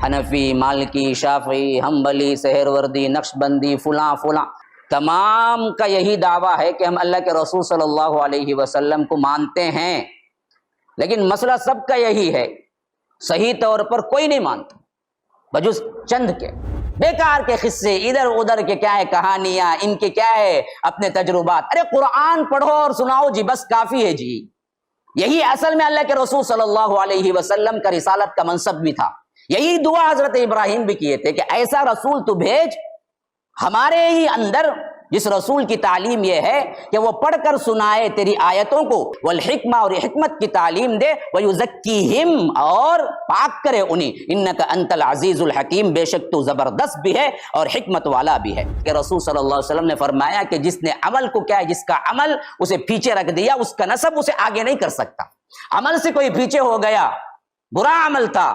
حنفی، مالکی، شافعی، حنبلی، سہروردی، نقشبندی، فلاں فلاں، تمام کا یہی دعویٰ ہے کہ ہم اللہ کے رسول صلی اللہ علیہ وسلم کو مانتے ہیں، لیکن مسئلہ سب کا یہی ہے، صحیح طور پر کوئی نہیں مانتا بجز چند کے بیکار کے قصے، ادھر ادھر کے کیا ہے کہانیاں، ان کے کیا ہے اپنے تجربات۔ ارے قرآن پڑھو اور سناؤ جی، بس کافی ہے جی۔ یہی اصل میں اللہ کے رسول صلی اللہ علیہ وسلم کا رسالت کا منصب بھی تھا، یہی دعا حضرت ابراہیم بھی کیے تھے کہ ایسا رسول تو بھیج ہمارے ہی اندر جس رسول کی تعلیم یہ ہے کہ وہ پڑھ کر سنائے تیری آیتوں کو، والحکمہ، اور حکمت کی تعلیم دے، ویزکیہم، اور پاک کرے انہیں، انک انت العزیز الحکیم، بے شک تو زبردست بھی ہے اور حکمت والا بھی ہے۔ کہ رسول صلی اللہ علیہ وسلم نے فرمایا کہ جس نے عمل کو کیا ہے، جس کا عمل اسے پیچھے رکھ دیا، اس کا نسب اسے آگے نہیں کر سکتا۔ عمل سے کوئی پیچھے ہو گیا، برا عمل تھا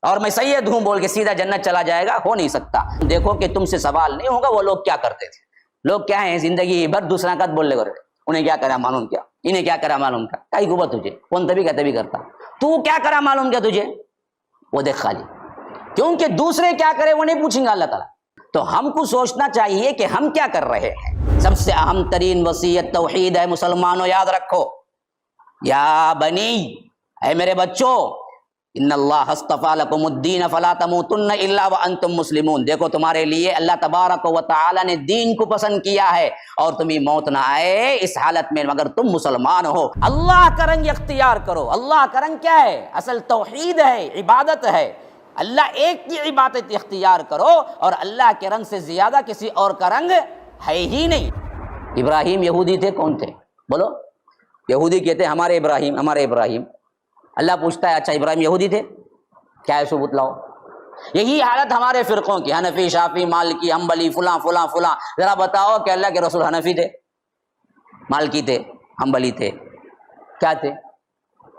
اور میں سید ہوں بول کے سیدھا جنت چلا جائے گا، ہو نہیں سکتا۔ دیکھو کہ تم سے سوال نہیں ہوگا وہ لوگ کیا کرتے تھے۔ لوگ کیا ہیں زندگی بھر دوسرا کا بول لے گا، انہیں کیا کرا معلوم کیا، انہیں کیا کرا معلوم کیا، کئی گوبا تجھے، کون تبھی کا تبھی کرتا، تو کیا کرا معلوم کیا تجھے، وہ دیکھ خالی، کیونکہ دوسرے کیا کرے وہ نہیں پوچھیں گا اللہ تعالیٰ۔ تو ہم کو سوچنا چاہیے کہ ہم کیا کر رہے ہیں۔ سب سے اہم ترین وصیت توحید ہے مسلمانوں، یاد رکھو، یا بنی، اے میرے بچوں، ان اللہ اصطفیٰ لکم الدین فلا تموتن الا وانتم مسلمون، دیکھو تمہارے لیے اللہ تبارک و تعالی نے دین کو پسند کیا ہے اور تمہیں موت نہ آئے اس حالت میں مگر تم مسلمان ہو۔ اللہ کا رنگ اختیار کرو۔ اللہ کا رنگ کیا ہے؟ اصل توحید ہے، عبادت ہے۔ اللہ ایک کی عبادت اختیار کرو اور اللہ کے رنگ سے زیادہ کسی اور کا رنگ ہے ہی نہیں۔ ابراہیم یہودی تھے، کون تھے بولو؟ یہودی کہتے ہمارے ابراہیم، ہمارے ابراہیم۔ اللہ پوچھتا ہے اچھا ابراہیم یہودی تھے؟ کیا ہے ثبوت لاؤ۔ یہی حالت ہمارے فرقوں کی، حنفی، شافعی، مالکی، حنبلی، فلاں فلاں فلاں۔ ذرا بتاؤ کہ اللہ کے رسول حنفی تھے، مالکی تھے، حنبلی تھے، کیا تھے؟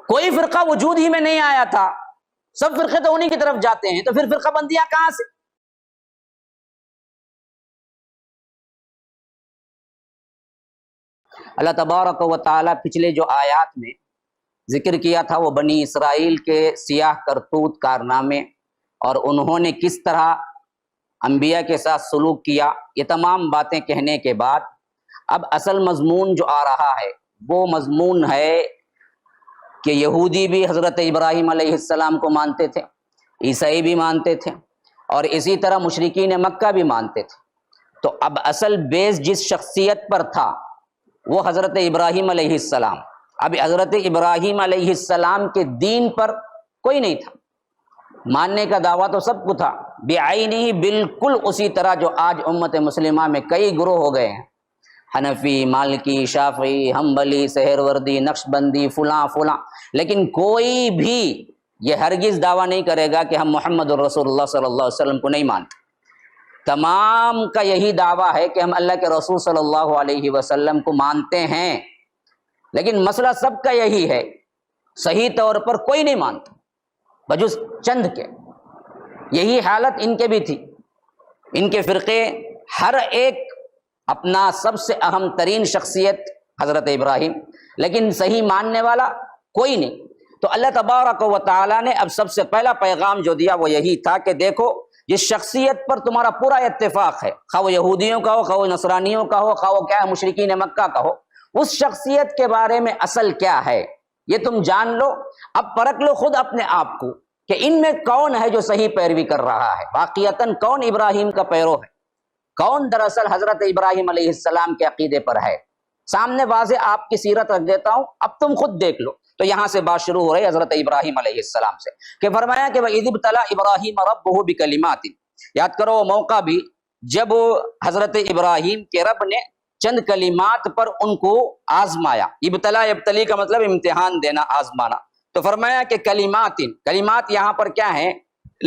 کوئی فرقہ وجود ہی میں نہیں آیا تھا، سب فرقے تو انہی کی طرف جاتے ہیں، تو پھر فرقہ بندیاں کہاں سے؟ اللہ تبارک و تعالیٰ پچھلے جو آیات میں ذکر کیا تھا وہ بنی اسرائیل کے سیاہ کرتوت کارنامے اور انہوں نے کس طرح انبیاء کے ساتھ سلوک کیا، یہ تمام باتیں کہنے کے بعد اب اصل مضمون جو آ رہا ہے وہ مضمون ہے کہ یہودی بھی حضرت ابراہیم علیہ السلام کو مانتے تھے، عیسائی بھی مانتے تھے، اور اسی طرح مشرکین مکہ بھی مانتے تھے۔ تو اب اصل بیس جس شخصیت پر تھا وہ حضرت ابراہیم علیہ السلام۔ اب حضرت ابراہیم علیہ السلام کے دین پر کوئی نہیں تھا، ماننے کا دعویٰ تو سب کو تھا بعینی، بالکل اسی طرح جو آج امت مسلمہ میں کئی گروہ ہو گئے ہیں، حنفی، مالکی، شافعی، حنبلی، سہروردی، نقشبندی، فلاں فلاں، لیکن کوئی بھی یہ ہرگز دعویٰ نہیں کرے گا کہ ہم محمد الرسول اللہ صلی اللہ علیہ وسلم کو نہیں مانتے۔ تمام کا یہی دعویٰ ہے کہ ہم اللہ کے رسول صلی اللہ علیہ وسلم کو مانتے ہیں، لیکن مسئلہ سب کا یہی ہے، صحیح طور پر کوئی نہیں مانتا بجز چند کے۔ یہی حالت ان کے بھی تھی، ان کے فرقے ہر ایک اپنا سب سے اہم ترین شخصیت حضرت ابراہیم، لیکن صحیح ماننے والا کوئی نہیں۔ تو اللہ تبارک و تعالیٰ نے اب سب سے پہلا پیغام جو دیا وہ یہی تھا کہ دیکھو جس شخصیت پر تمہارا پورا اتفاق ہے، خواہ وہ یہودیوں کا ہو، خواہ وہ نصرانیوں کا ہو، خواہ وہ کیا ہے مشرکین مکہ کا ہو، اس شخصیت کے بارے میں اصل کیا ہے یہ تم جان لو۔ اب پرکھ لو خود اپنے آپ کو کہ ان میں کون ہے جو صحیح پیروی کر رہا ہے، واقعتاً کون ابراہیم کا پیرو ہے، کون دراصل حضرت ابراہیم علیہ السلام کے عقیدے پر ہے۔ سامنے واضح آپ کی سیرت رکھ دیتا ہوں، اب تم خود دیکھ لو۔ تو یہاں سے بات شروع ہو رہی حضرت ابراہیم علیہ السلام سے کہ فرمایا کہ وَإِذِ ابْتَلَىٰ إِبْرَاهِيمَ رَبُّهُ بِكَلِمَاتٍ، یاد کرو وہ موقع بھی جب حضرت ابراہیم کے رب نے چند کلمات پر ان کو آزمایا۔ ابتلا، ابتلی کا مطلب امتحان دینا، آزمانا۔ تو فرمایا کہ کلمات، کلمات یہاں پر کیا ہے،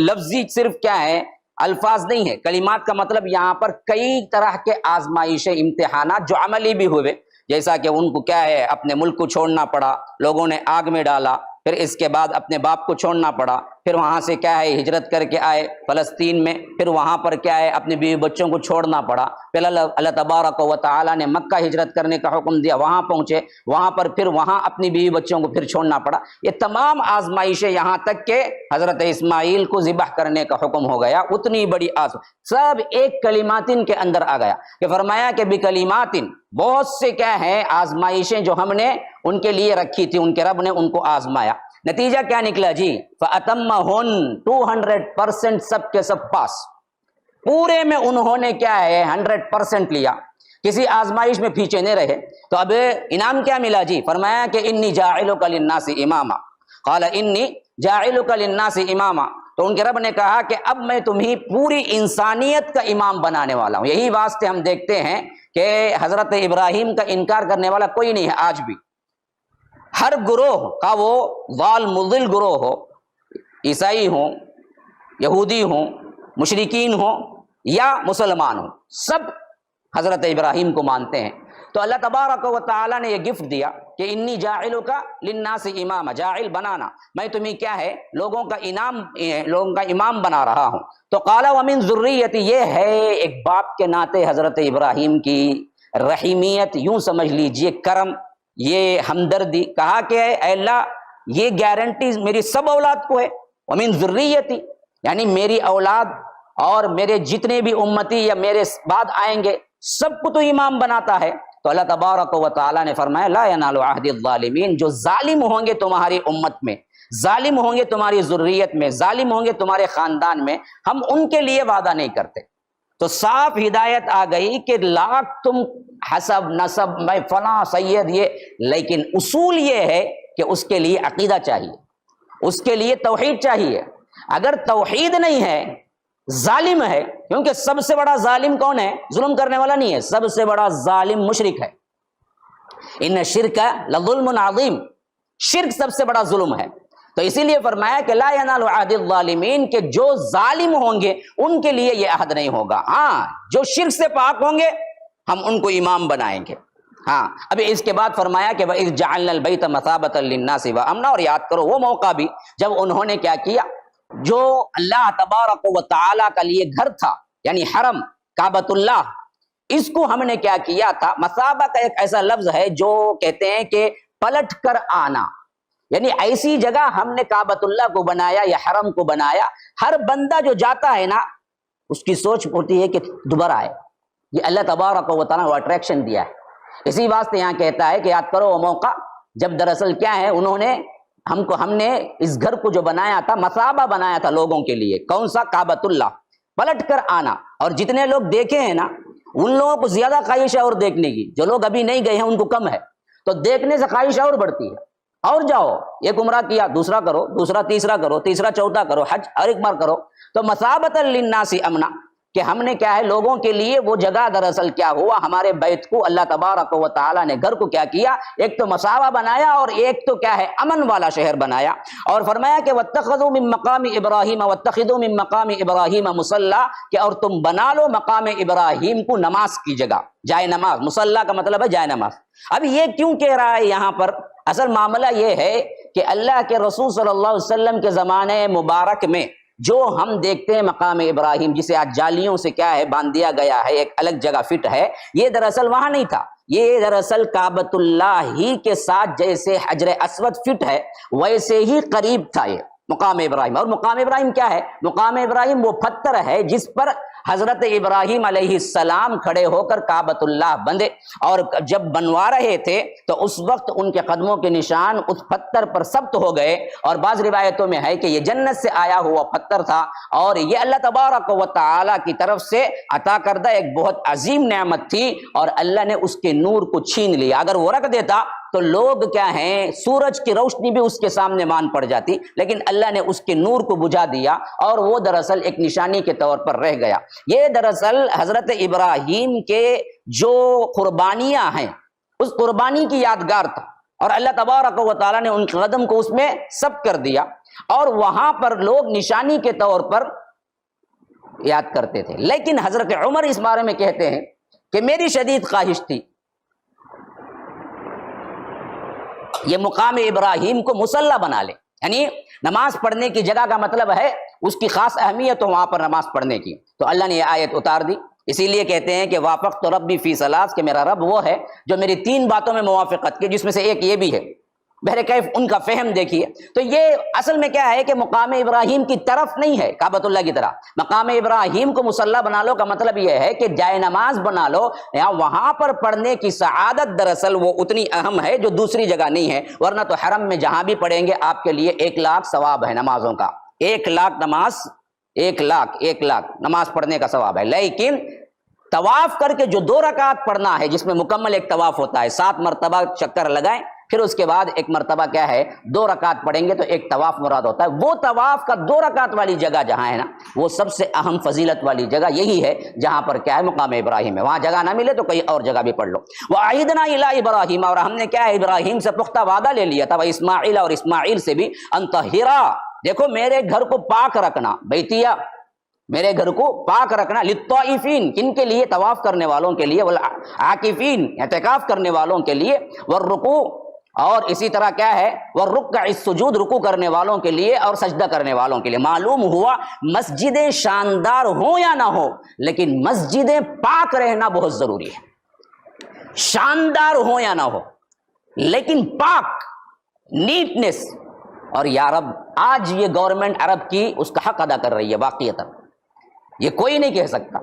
لفظی صرف کیا ہے، الفاظ نہیں ہے، کلمات کا مطلب یہاں پر کئی طرح کے آزمائشیں، امتحانات جو عملی بھی ہوئے، جیسا کہ ان کو کیا ہے اپنے ملک کو چھوڑنا پڑا، لوگوں نے آگ میں ڈالا، پھر اس کے بعد اپنے باپ کو چھوڑنا پڑا، پھر وہاں سے کیا ہے ہجرت کر کے آئے فلسطین میں، پھر وہاں پر کیا ہے اپنے بیوی بچوں کو چھوڑنا پڑا، پھر اللہ تبارک و تعالیٰ نے مکہ ہجرت کرنے کا حکم دیا، وہاں پہنچے، وہاں پر پھر وہاں اپنی بیوی بچوں کو پھر چھوڑنا پڑا۔ یہ تمام آزمائشیں یہاں تک کہ حضرت اسماعیل کو ذبح کرنے کا حکم ہو گیا، اتنی بڑی سب ایک کلماتن کے اندر آ گیا کہ فرمایا کہ بکلماتن، بہت سے کیا ہیں آزمائشیں جو ہم نے ان کے لیے رکھی تھی، ان کے رب نے ان کو آزمایا، نتیجہ کیا نکلا جی؟ فَأَتَمَّهُنْ 200% سب کے سب پاس، پورے میں انہوں نے کیا ہے 100% لیا، کسی آزمائش میں پیچھے نہیں رہے۔ تو اب انعام کیا ملا جی؟ فرمایا کہ انی جاعلک للناس اماما، قال انی جاعلک للناس اماما، تو ان کے رب نے کہا کہ اب میں تمہیں پوری انسانیت کا امام بنانے والا ہوں۔ یہی واسطے ہم دیکھتے ہیں کہ حضرت ابراہیم کا انکار کرنے والا کوئی نہیں ہے آج بھی، ہر گروہ کا وہ ضال مضل گروہ ہو، عیسائی ہوں، یہودی ہوں، مشرکین ہوں یا مسلمان ہوں، سب حضرت ابراہیم کو مانتے ہیں۔ تو اللہ تبارک و تعالیٰ نے یہ گفٹ دیا کہ انی جاعلک للناس اماما، جاعل بنانا، میں تمہیں کیا ہے لوگوں کا امام بنا رہا ہوں۔ تو قال ومن ذریتی، یہ ہے ایک باپ کے ناطے حضرت ابراہیم کی رحیمیت، یوں سمجھ لیجئے کرم، یہ ہمدردی، کہا کہ اے اللہ یہ گارنٹی میری سب اولاد کو ہے، ومن ذریتی یعنی میری اولاد اور میرے جتنے بھی امتی یا میرے بعد آئیں گے سب کو تو امام بناتا ہے۔ تو اللہ تبارک و تعالیٰ نے فرمایا لا ینال عہد الظالمین، جو ظالم ہوں گے تمہاری امت میں، ظالم ہوں گے تمہاری ذریت میں، ظالم ہوں گے تمہارے خاندان میں، ہم ان کے لیے وعدہ نہیں کرتے۔ تو صاف ہدایت آ گئی کہ لاکھ تم حسب نسب میں فلاں سید یہ، لیکن اصول یہ ہے کہ اس کے لیے عقیدہ چاہیے، اس کے لیے توحید چاہیے۔ اگر توحید نہیں ہے ظالم ہے، کیونکہ سب سے بڑا ظالم کون ہے؟ ظلم کرنے والا نہیں ہے، سب سے بڑا ظالم مشرک ہے۔ ان الشرک لظلم عظیم، شرک سب سے بڑا ظلم ہے۔ تو اسی لیے فرمایا کہ لا ینال عہد الظالمین، کہ جو ظالم ہوں گے ان کے لیے یہ عہد نہیں ہوگا، ہاں جو شرک سے پاک ہوں گے ہم ان کو امام بنائیں گے۔ ہاں ابھی اس کے بعد فرمایا کہ وَإِذْ جَعَلْنَا الْبَيْتَ مَثَابَةً لِلنَّاسِ وَأَمْنًا، اور یاد کرو وہ موقع بھی جب انہوں نے کیا کیا، جو اللہ تبارک و تعالیٰ کا لیے گھر تھا، یعنی حرم کعبۃ اللہ، اس کو ہم نے کیا کیا تھا، مثابہ کا ایک ایسا لفظ ہے جو کہتے ہیں کہ پلٹ کر آنا، یعنی ایسی جگہ ہم نے کعبۃ اللہ کو بنایا یا حرم کو بنایا، ہر بندہ جو جاتا ہے نا اس کی سوچ ہوتی ہے کہ دوبارہ آئے، یہ اللہ تبارک و تعالیٰ نے وہ اٹریکشن دیا ہے۔ اسی واسطے یہاں کہتا ہے کہ یاد کرو وہ موقع جب دراصل کیا ہے انہوں نے ہم نے اس گھر کو جو بنایا تھا مثابہ بنایا تھا لوگوں کے لیے، کون سا؟ کعبۃ اللہ، پلٹ کر آنا۔ اور جتنے لوگ دیکھے ہیں نا ان لوگوں کو زیادہ خواہش ہے اور دیکھنے کی، جو لوگ ابھی نہیں گئے ہیں ان کو کم ہے، تو دیکھنے سے خواہش اور بڑھتی ہے، اور جاؤ ایک عمرہ کیا دوسرا کرو، دوسرا تیسرا کرو، تیسرا چوتھا کرو، حج ہر ایک بار کرو۔ تو مثابۃ للناس امنا، کہ ہم نے کیا ہے لوگوں کے لیے وہ جگہ دراصل کیا ہوا، ہمارے بیت کو اللہ تبارک و تعالیٰ نے گھر کو کیا کیا، ایک تو مساوہ بنایا اور ایک تو کیا ہے امن والا شہر بنایا۔ اور فرمایا کہ واتخذوا من مقام ابراہیم واتخذوا من مقام ابراہیم مصلی، کہ اور تم بنا لو مقام ابراہیم کو نماز کی جگہ، جائے نماز، مصلی کا مطلب ہے جائے نماز۔ اب یہ کیوں کہہ رہا ہے یہاں پر؟ اصل معاملہ یہ ہے کہ اللہ کے رسول صلی اللہ علیہ وسلم کے زمانے مبارک میں جو ہم دیکھتے ہیں مقام ابراہیم، جسے آج جالیوں سے کیا ہے باندھ دیا گیا ہے، ایک الگ جگہ فٹ ہے، یہ دراصل وہاں نہیں تھا، یہ دراصل کعبۃ اللہ ہی کے ساتھ جیسے حجر اسود فٹ ہے ویسے ہی قریب تھا یہ مقام ابراہیم۔ اور مقام ابراہیم کیا ہے؟ مقام ابراہیم وہ پتھر ہے جس پر حضرت ابراہیم علیہ السلام کھڑے ہو کر کعبۃ اللہ بندے، اور جب بنوا رہے تھے تو اس وقت ان کے قدموں کے نشان اس پتھر پر ثبت ہو گئے، اور بعض روایتوں میں ہے کہ یہ جنت سے آیا ہوا پتھر تھا، اور یہ اللہ تبارک و تعالیٰ کی طرف سے عطا کردہ ایک بہت عظیم نعمت تھی، اور اللہ نے اس کے نور کو چھین لیا۔ اگر وہ رکھ دیتا تو لوگ کیا ہیں سورج کی روشنی بھی اس کے سامنے مان پڑ جاتی، لیکن اللہ نے اس کے نور کو بجھا دیا اور وہ دراصل ایک نشانی کے طور پر رہ گیا۔ یہ دراصل حضرت ابراہیم کے جو قربانیاں ہیں اس قربانی کی یادگار تھا، اور اللہ تبارک و تعالیٰ نے ان کے قدم کو اس میں ثبت کر دیا، اور وہاں پر لوگ نشانی کے طور پر یاد کرتے تھے۔ لیکن حضرت عمر اس بارے میں کہتے ہیں کہ میری شدید خواہش تھی یہ مقام ابراہیم کو مصلی بنا لے، یعنی نماز پڑھنے کی جگہ کا مطلب ہے اس کی خاص اہمیت ہو وہاں پر نماز پڑھنے کی۔ تو اللہ نے یہ آیت اتار دی، اسی لیے کہتے ہیں کہ وافقت ربی فی ثلاث، کہ میرا رب وہ ہے جو میری 3 باتوں میں موافقت کی، جس میں سے ایک یہ بھی ہے۔ بہرکیف ان کا فہم دیکھیے، تو یہ اصل میں کیا ہے کہ مقام ابراہیم کی طرف نہیں ہے کعبۃ اللہ کی طرح، مقام ابراہیم کو مصلی بنا لو کا مطلب یہ ہے کہ جائے نماز بنا لو، یا وہاں پر پڑھنے کی سعادت دراصل وہ اتنی اہم ہے جو دوسری جگہ نہیں ہے، ورنہ تو حرم میں جہاں بھی پڑھیں گے آپ کے لیے 1 لاکھ ثواب ہے نمازوں کا، 1 لاکھ نماز، 1 لاکھ نماز پڑھنے کا ثواب ہے۔ لیکن طواف کر کے جو 2 رکعت پڑھنا ہے، جس میں مکمل ایک طواف ہوتا ہے، 7 مرتبہ چکر لگائیں، پھر اس کے بعد 1 مرتبہ کیا ہے 2 رکعت پڑھیں گے تو 1 طواف مراد ہوتا ہے۔ وہ طواف کا 2 رکعت والی جگہ جہاں ہے نا، وہ سب سے اہم فضیلت والی جگہ یہی ہے جہاں پر کیا ہے مقام ابراہیم ہے۔ وہاں جگہ نہ ملے تو کئی اور جگہ بھی پڑھ لو۔ وَعِیدْنَا إِلَىٰ إِبْرَاهِيمَ، اور ہم نے کیا ہے ابراہیم سے پختہ وعدہ لے لیا تھا، وَإِسْمَاعِيلَ، اور اسماعیل سے بھی، أَن طَهِّرَا، دیکھو میرے گھر کو پاک رکھنا، بیتیہ، میرے گھر کو پاک رکھنا، للطائفین، کن کے لیے؟ طواف کرنے والوں کے لیے، والعاکفین، اعتکاف کرنے والوں کے لیے، والرکوع، اور اسی طرح کیا ہے والرکع السجود، رکوع کرنے والوں کے لیے اور سجدہ کرنے والوں کے لیے۔ معلوم ہوا مسجدیں شاندار ہوں یا نہ ہو، لیکن مسجدیں پاک رہنا بہت ضروری ہے، شاندار ہوں یا نہ ہو لیکن پاک، نیٹنس۔ اور یا رب آج یہ گورنمنٹ عرب کی اس کا حق ادا کر رہی ہے واقعتا، یہ کوئی نہیں کہہ سکتا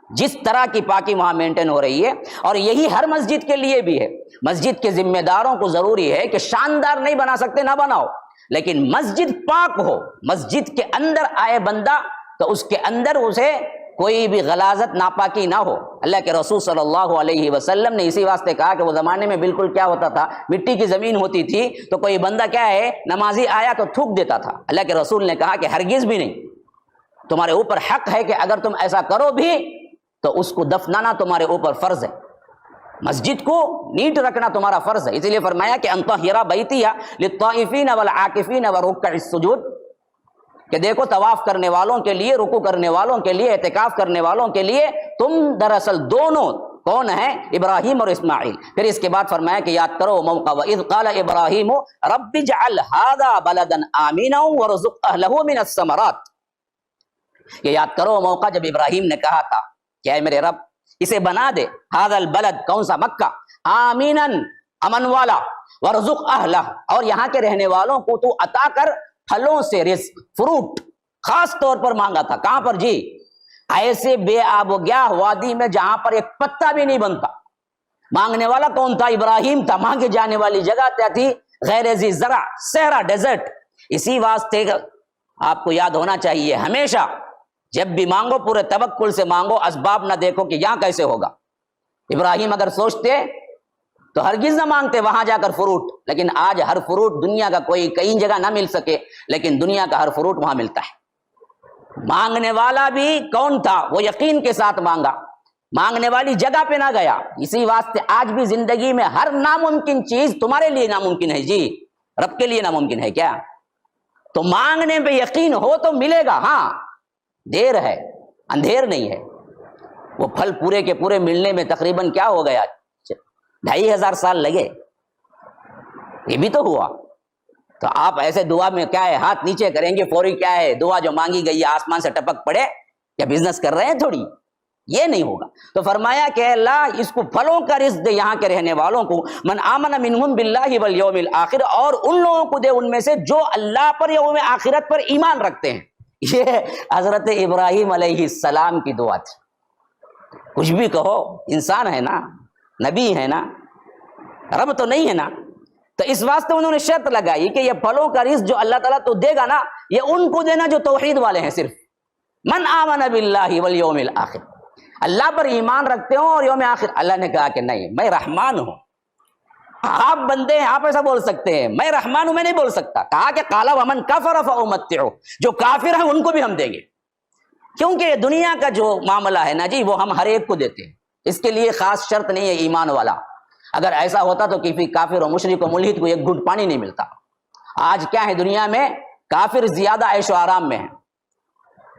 جس طرح کی پاکی وہاں مینٹین ہو رہی ہے، اور یہی ہر مسجد کے لیے بھی ہے۔ مسجد کے ذمہ داروں کو ضروری ہے کہ شاندار نہیں بنا سکتے نہ بناؤ، لیکن مسجد پاک ہو، مسجد کے اندر آئے بندہ تو اس کے اندر اسے کوئی بھی غلاظت ناپاکی نہ ہو۔ اللہ کے رسول صلی اللہ علیہ وسلم نے اسی واسطے کہا کہ وہ زمانے میں بالکل کیا ہوتا تھا، مٹی کی زمین ہوتی تھی، تو کوئی بندہ کیا ہے نمازی آیا تو تھوک دیتا تھا۔ اللہ کے رسول نے کہا کہ ہرگز بھی نہیں، تمہارے اوپر حق ہے کہ اگر تم ایسا کرو بھی تو اس کو دفنانا تمہارے اوپر فرض ہے، مسجد کو نیٹ رکھنا تمہارا فرض ہے۔ اسی لیے فرمایا کہ انطہر بیتیہ للطائفین والعاکفین ورکع السجود، کہ دیکھو طواف کرنے والوں کے لیے، رکوع کرنے والوں کے لیے، اعتکاف کرنے والوں کے لیے تم دراصل دونوں کون ہیں؟ ابراہیم اور اسماعیل۔ پھر اس کے بعد فرمایا کہ یاد کرو موقع وَإِذْ قَالَ إِبْرَاهِيمُ رَبِّ اجْعَلْ هَٰذَا بَلَدًا آمِنًا وَارْزُقْ أَهْلَهُ مِنَ الثَّمَرَاتِ، کہ یاد کرو موقع جب ابراہیم نے کہا تھا کہ اے میرے رب اسے بنا دے، هذا البلد، کون سا؟ مکہ، آمیناً، امن والا، وارزق اہلہ، اور یہاں کے رہنے والوں کو تو عطا کر پھلوں سے رزق، فروٹ خاص طور پر مانگا تھا۔ کہاں پر جی؟ ایسے بے آب و گیا وادی میں جہاں پر ایک پتا بھی نہیں بنتا۔ مانگنے والا کون تھا؟ ابراہیم تھا۔ مانگے جانے والی جگہ کیا تھی؟ غیر ذی زرع، صحرا، ڈیزرٹ۔ اسی واسطے آپ کو یاد ہونا چاہیے ہمیشہ جب بھی مانگو پورے توکل سے مانگو، اسباب نہ دیکھو کہ یہاں کیسے ہوگا۔ ابراہیم اگر سوچتے تو ہرگز نہ مانگتے وہاں جا کر فروٹ، لیکن آج ہر فروٹ دنیا کا کوئی کئی جگہ نہ مل سکے، لیکن دنیا کا ہر فروٹ وہاں ملتا ہے۔ مانگنے والا بھی کون تھا؟ وہ یقین کے ساتھ مانگا، مانگنے والی جگہ پہ نہ گیا۔ اسی واسطے آج بھی زندگی میں ہر ناممکن چیز تمہارے لیے ناممکن ہے، جی رب کے لیے ناممکن ہے کیا؟ تو مانگنے پہ یقین ہو تو ملے گا، ہاں دیر ہے، اندھیر نہیں ہے۔ وہ پھل پورے کے پورے ملنے میں تقریباً کیا ہو گیا؟ 2500 سال لگے، یہ بھی تو ہوا۔ تو آپ ایسے دعا میں کیا ہے ہاتھ نیچے کریں گے فوری، کیا ہے دعا جو مانگی گئی ہے آسمان سے ٹپک پڑے؟ کیا بزنس کر رہے ہیں تھوڑی؟ یہ نہیں ہوگا۔ تو فرمایا کہ اللہ اس کو پھلوں کا رزق دے یہاں کے رہنے والوں کو، من آمن منہم باللہ والیوم الآخر، اور ان لوگوں کو دے ان میں سے جو اللہ پر یوم آخرت پر ایمان رکھتے ہیں۔ یہ حضرت ابراہیم علیہ السلام کی دعا تھی۔ کچھ بھی کہو، انسان ہے نا، نبی ہے نا، رب تو نہیں ہے نا، تو اس واسطے انہوں نے شرط لگائی کہ یہ پھلوں کا رزق جو اللہ تعالیٰ تو دے گا نا، یہ ان کو دینا جو توحید والے ہیں، صرف من آمن باللہ والیوم الآخر، اللہ پر ایمان رکھتے ہوں اور یوم آخر۔ اللہ نے کہا کہ نہیں، میں رحمان ہوں، آپ بندے ہیں، آپ ایسا بول سکتے ہیں، میں رحمان ہوں، میں نہیں بول سکتا۔ کہا کہ قال ومن کفر فامتعه، جو کافر ہیں ان کو بھی ہم دیں گے، کیونکہ دنیا کا جو معاملہ ہے نا جی وہ ہم ہر ایک کو دیتے ہیں، اس کے لیے خاص شرط نہیں ہے ایمان والا۔ اگر ایسا ہوتا تو کسی کافر و مشرک و ملحد کو ایک گھٹ پانی نہیں ملتا۔ آج کیا ہے دنیا میں، کافر زیادہ عیش و آرام میں ہیں،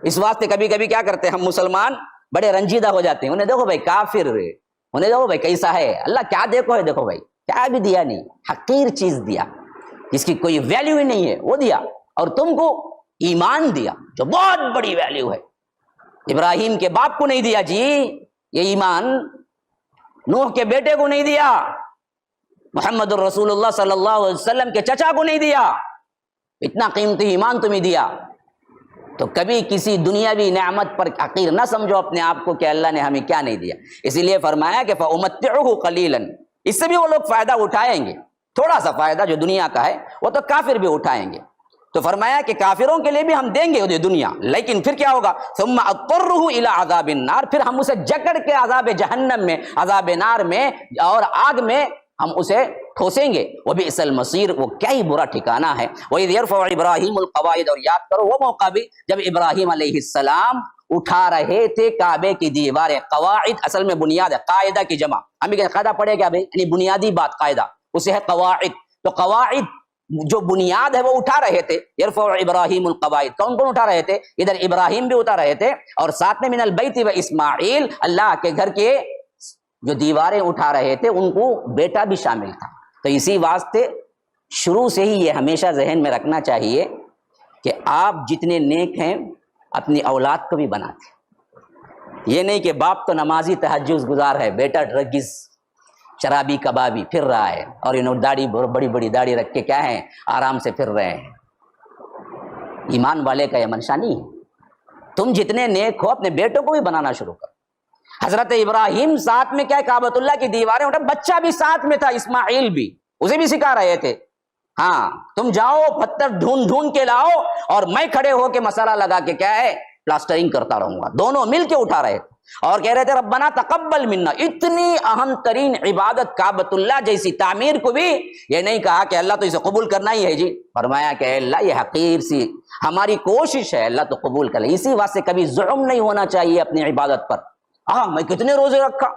اس واسطے کبھی کبھی کیا کرتے ہیں ہم مسلمان بڑے رنجیدہ ہو جاتے ہیں، انہیں دیکھو بھائی کافر، انہیں دیکھو بھائی کیسا ہے، اللہ کیا دیکھو ہے، دیکھو بھائی کیا بھی دیا نہیں، حقیر چیز دیا جس کی کوئی ویلیو ہی نہیں ہے وہ دیا، اور تم کو ایمان دیا جو بہت بڑی ویلیو ہے۔ ابراہیم کے باپ کو نہیں دیا جی یہ ایمان، نوح کے بیٹے کو نہیں دیا، محمد الرسول اللہ صلی اللہ علیہ وسلم کے چچا کو نہیں دیا، اتنا قیمتی ایمان تمہیں دیا۔ تو کبھی کسی دنیاوی نعمت پر حقیر نہ سمجھو اپنے آپ کو کہ اللہ نے ہمیں کیا نہیں دیا۔ اسی لیے فرمایا کہ فَأُمَتِّعُهُ قَلِيلًا، اس سے بھی وہ لوگ فائدہ اٹھائیں گے، تھوڑا سا فائدہ جو دنیا کا ہے وہ تو کافر بھی اٹھائیں گے۔ تو فرمایا کہ کافروں کے لیے بھی ہم دیں گے یہ دنیا، لیکن پھر کیا ہوگا؟ ثم اضطرہ الی عذاب النار، پھر ہم اسے جکڑ کے عذاب جہنم میں، عذاب نار میں اور آگ میں ہم اسے ٹھوسیں گے۔ وبئس المصیر، وہ کیا ہی برا ٹھکانہ ہے۔ وَإِذْ يَرْفَعُ إِبْرَاهِيمُ الْقَوَاعِدَ، اور یاد کرو وہ موقع بھی جب ابراہیم علیہ السلام اٹھا رہے تھے کعبے کی دیواریں۔ قواعد اصل میں بنیاد ہے، قاعدہ کی جمع، ہم بھی قاعدہ پڑھے کیا بھائی، یعنی بنیادی بات قاعدہ، اسے ہے قواعد۔ تو قواعد جو بنیاد ہے وہ اٹھا رہے تھے۔ یرفع ابراہیم القواعد، کون کون اٹھا رہے تھے؟ ادھر ابراہیم بھی اٹھا رہے تھے، اور ساتھ میں من البیت و اسماعیل، اللہ کے گھر کے جو دیواریں اٹھا رہے تھے ان کو بیٹا بھی شامل تھا۔ تو اسی واسطے شروع سے ہی یہ ہمیشہ ذہن میں رکھنا چاہیے کہ آپ جتنے نیک ہیں اپنی اولاد کو بھی بناتے، یہ نہیں کہ باپ تو نمازی تہجد گزار ہے، بیٹا ڈرگز شرابی کبابی پھر رہا ہے، اور انہوں داڑھی بڑی بڑی داڑھی رکھ کے کیا ہے آرام سے پھر رہے ہیں۔ ایمان والے کا یہ منشا نہیں ہے۔ تم جتنے نیک ہو اپنے بیٹوں کو بھی بنانا شروع کرو۔ حضرت ابراہیم ساتھ میں کیا کعبۃ اللہ کی دیواریں اٹھا، بچہ بھی ساتھ میں تھا اسماعیل بھی، اسے بھی سکھا رہے تھے، ہاں تم جاؤ پتھر ڈھونڈ ڈھونڈ کے لاؤ اور میں کھڑے ہو کے مسالہ لگا کے کیا ہے پلاسٹرنگ کرتا رہوں گا۔ دونوں مل کے اٹھا رہے تھے اور کہہ رہے تھے ربنا تقبل منا۔ اتنی اہم ترین عبادت کعبۃ اللہ جیسی تعمیر کو بھی یہ نہیں کہا کہ اللہ تو اسے قبول کرنا ہی ہے جی، فرمایا کہ اے اللہ یہ حقیر سی ہماری کوشش ہے، اللہ تو قبول کر لے۔ اسی واسطے کبھی ظلم نہیں ہونا چاہیے اپنی عبادت پر۔ ہاں میں کتنے روزے رکھا،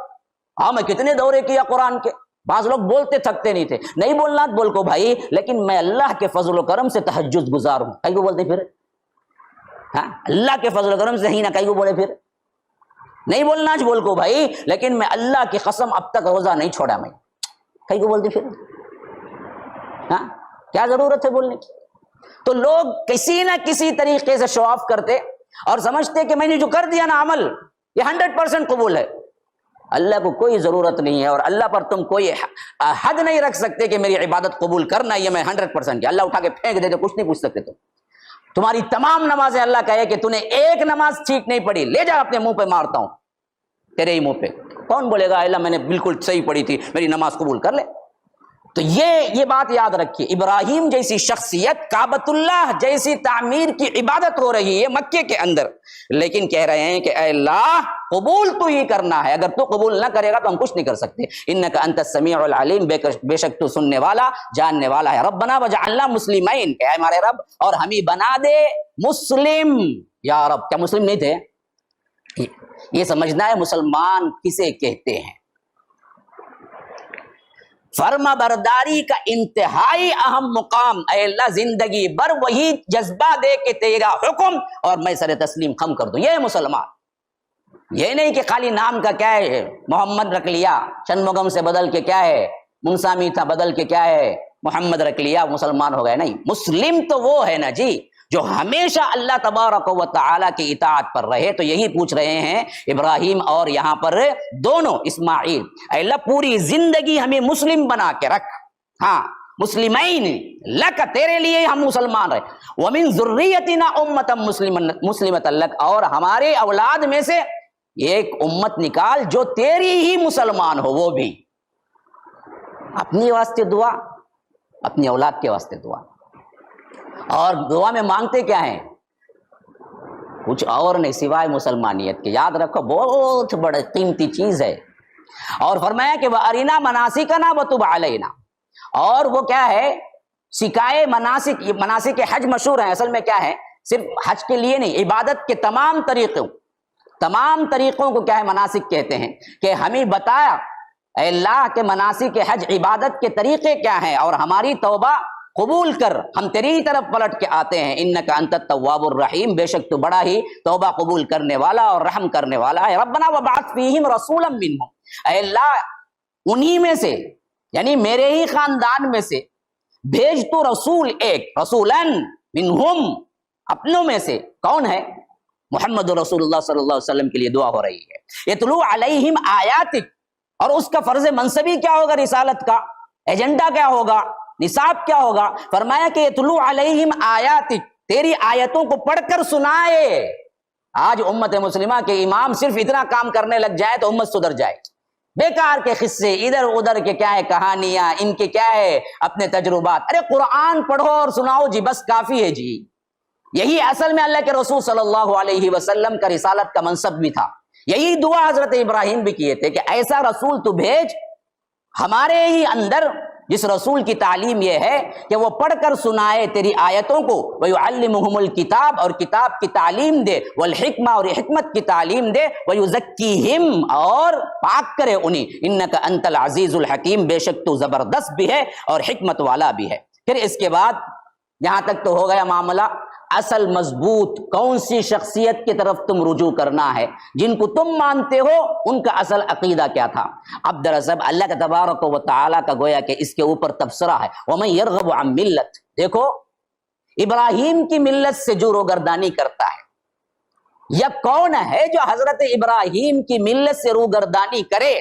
ہاں میں کتنے دورے کیا قرآن کے، بعض لوگ بولتے تھکتے نہیں تھے، نہیں بولنا بول کو بھائی، لیکن میں اللہ کے فضل و کرم سے تہجد گزار ہوں، کئی کو بولتے پھر، ہاں اللہ کے فضل و کرم سے ہی نہ کئی کو بولے پھر، نہیں بولنا بول کو بھائی، لیکن میں اللہ کی قسم اب تک روزہ نہیں چھوڑا میں، کئی کو بولتے پھر، ہاں کیا ضرورت ہے بولنے کی؟ تو لوگ کسی نہ کسی طریقے سے شو آف کرتے اور سمجھتے کہ میں نے جو کر دیا نا عمل یہ 100% قبول ہے۔ اللہ کو کوئی ضرورت نہیں ہے، اور اللہ پر تم کوئی حد نہیں رکھ سکتے کہ میری عبادت قبول کرنا یہ میں 100% کیا، اللہ اٹھا کے پھینک دے تو کچھ نہیں پوچھ سکتے تمہاری تمام نمازیں اللہ کہے کہ تو نے ایک نماز ٹھیک نہیں پڑھی، لے جا اپنے منہ پہ مارتا ہوں تیرے ہی منہ پہ، کون بولے گا اللہ میں نے بالکل صحیح پڑھی تھی میری نماز قبول کر لے؟ تو یہ بات یاد رکھیے، ابراہیم جیسی شخصیت، کعبۃ اللہ جیسی تعمیر کی عبادت ہو رہی ہے مکے کے اندر، لیکن کہہ رہے ہیں کہ اے اللہ قبول تو ہی کرنا ہے، اگر تو قبول نہ کرے گا تو ہم کچھ نہیں کر سکتے۔ انک انت السمیع العلیم، بے شک تو سننے والا جاننے والا ہے۔ ربنا وجعلنا مسلمین، کہ اے ہمارے رب اور ہمیں بنا دے مسلم، یا رب کیا مسلم نہیں تھے؟ یہ سمجھنا ہے مسلمان کسے کہتے ہیں۔ فرما برداری کا انتہائی اہم مقام، اے اللہ زندگی بھر وہی جذبہ دے کہ تیرا حکم اور میں سر تسلیم خم کر دوں، یہ ہے مسلمان۔ یہ نہیں کہ خالی نام کا کیا ہے محمد رکھ لیا، شنمگم سے بدل کے کیا ہے منسامی تھا بدل کے کیا ہے محمد رکھ لیا مسلمان ہو گئے، نہیں، مسلم تو وہ ہے نا جی جو ہمیشہ اللہ تبارک و تعالی کی اطاعت پر رہے۔ تو یہی پوچھ رہے ہیں ابراہیم اور یہاں پر دونوں اسماعیل، اے اللہ پوری زندگی ہمیں مسلم بنا کے رکھ، ہاں مسلمین لک، تیرے لیے ہم مسلمان رہے، ومن ذریتنا امتا مسلمۃ لک، اور ہمارے اولاد میں سے ایک امت نکال جو تیری ہی مسلمان ہو، وہ بھی اپنی واسطے دعا، اپنی اولاد کے واسطے دعا، اور دعا میں مانگتے کیا ہیں؟ کچھ اور نہیں سوائے مسلمانیت کے، یاد رکھو بہت بڑی قیمتی چیز ہے۔ اور فرمایا کہ وَأَرِنَا مَنَاسِكَنَا وَتُبْ عَلَيْنَا، اور وہ کیا ہے سکھائے مناسک، مناسک حج مشہور ہیں، اصل میں کیا ہے صرف حج کے لیے نہیں، عبادت کے تمام طریقوں کو کیا ہے مناسک کہتے ہیں، کہ ہمیں بتایا اے اللہ کہ مناسک حج عبادت کے طریقے کیا ہیں، اور ہماری توبہ قبول کر، ہم تیری طرف پلٹ کے آتے ہیں، انک انت التواب الرحیم، بے شک تو بڑا ہی توبہ قبول کرنے والا اور رحم کرنے والا ہے۔ ربنا وبعث فیہم رسولا منہم، اے اللہ انہی میں سے یعنی میرے ہی خاندان میں سے بھیج تو رسول ایک، رسولن منہم، اپنوں میں سے کون ہے؟ محمد رسول اللہ صلی اللہ علیہ وسلم کے لیے دعا ہو رہی ہے۔ یتلو علیہم آیاتک، اور اس کا فرض منصبی کیا ہوگا؟ رسالت کا ایجنڈا کیا ہوگا؟ نصاب کیا ہوگا؟ فرمایا کہ یتلو علیہم آیاتک، تیری آیتوں کو پڑھ کر سنائے۔ آج امت مسلمہ کے امام صرف اتنا کام کرنے لگ جائے تو امت سدھر جائے۔ بیکار کے قصے، ادھر ادھر کے کیا ہے کہانیاں، ان کے کیا ہے اپنے تجربات۔ ارے قرآن پڑھو اور سناؤ جی، بس کافی ہے جی۔ یہی اصل میں اللہ کے رسول صلی اللہ علیہ وسلم کا رسالت کا منصب بھی تھا۔ یہی دعا حضرت ابراہیم بھی کیے تھے کہ ایسا رسول تو بھیج ہمارے ہی اندر، جس رسول کی تعلیم یہ ہے کہ وہ پڑھ کر سنائے تیری آیتوں کو، وَيُعَلِّمُهُمُ الْكِتَابَ، اور کتاب کی تعلیم دے، وَالْحِکْمَةَ، اور حکمت کی تعلیم دے، وَيُزَكِّيهِمْ، اور پاک کرے انہیں، إِنَّكَ أَنْتَ الْعَزِيزُ الْحَكِيمُ، بے شک تو زبردست بھی ہے اور حکمت والا بھی ہے۔ پھر اس کے بعد یہاں تک تو ہو گیا معاملہ، اصل مضبوط کون سی شخصیت کی طرف تم رجوع کرنا ہے، جن کو تم مانتے ہو ان کا اصل عقیدہ کیا تھا۔ اب دراصل اللہ کا تبارک و تعالیٰ کا گویا کہ اس کے اوپر تبصرہ ہے، وَمَن يَرْغَبُ عَن مِلَّتِ، دیکھو ابراہیم کی ملت سے جو روگردانی کرتا ہے، یا کون ہے جو حضرت ابراہیم کی ملت سے روگردانی کرے،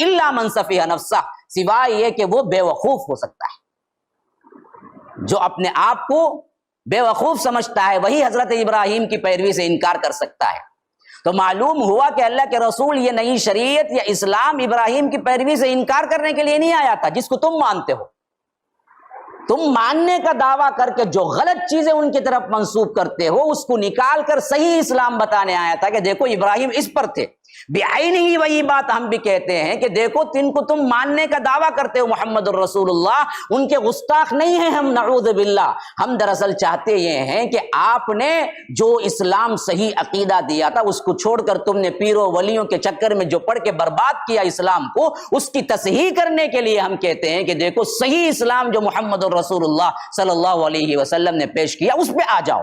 إِلَّا مَن سَفِهَ نَفْسَهُ، سوائے یہ کہ وہ بے وقوف ہو سکتا ہے۔ جو اپنے آپ کو بے وقوف سمجھتا ہے وہی حضرت ابراہیم کی پیروی سے انکار کر سکتا ہے۔ تو معلوم ہوا کہ اللہ کے رسول یہ نئی شریعت یا اسلام ابراہیم کی پیروی سے انکار کرنے کے لیے نہیں آیا تھا جس کو تم مانتے ہو۔ تم ماننے کا دعویٰ کر کے جو غلط چیزیں ان کی طرف منسوب کرتے ہو اس کو نکال کر صحیح اسلام بتانے آیا تھا کہ دیکھو ابراہیم اس پر تھے۔ بعین ہی وہی بات ہم بھی کہتے ہیں کہ دیکھو تن کو تم ماننے کا دعویٰ کرتے ہو محمد الرسول اللہ، ان کے گستاخ نہیں ہیں ہم، نعوذ باللہ۔ ہم دراصل چاہتے یہ ہیں کہ آپ نے جو اسلام صحیح عقیدہ دیا تھا اس کو چھوڑ کر تم نے پیروں ولیوں کے چکر میں جو پڑھ کے برباد کیا اسلام کو، اس کی تصحیح کرنے کے لیے ہم کہتے ہیں کہ دیکھو صحیح اسلام جو محمد الرسول اللہ صلی اللہ علیہ وسلم نے پیش کیا اس پہ آ جاؤ۔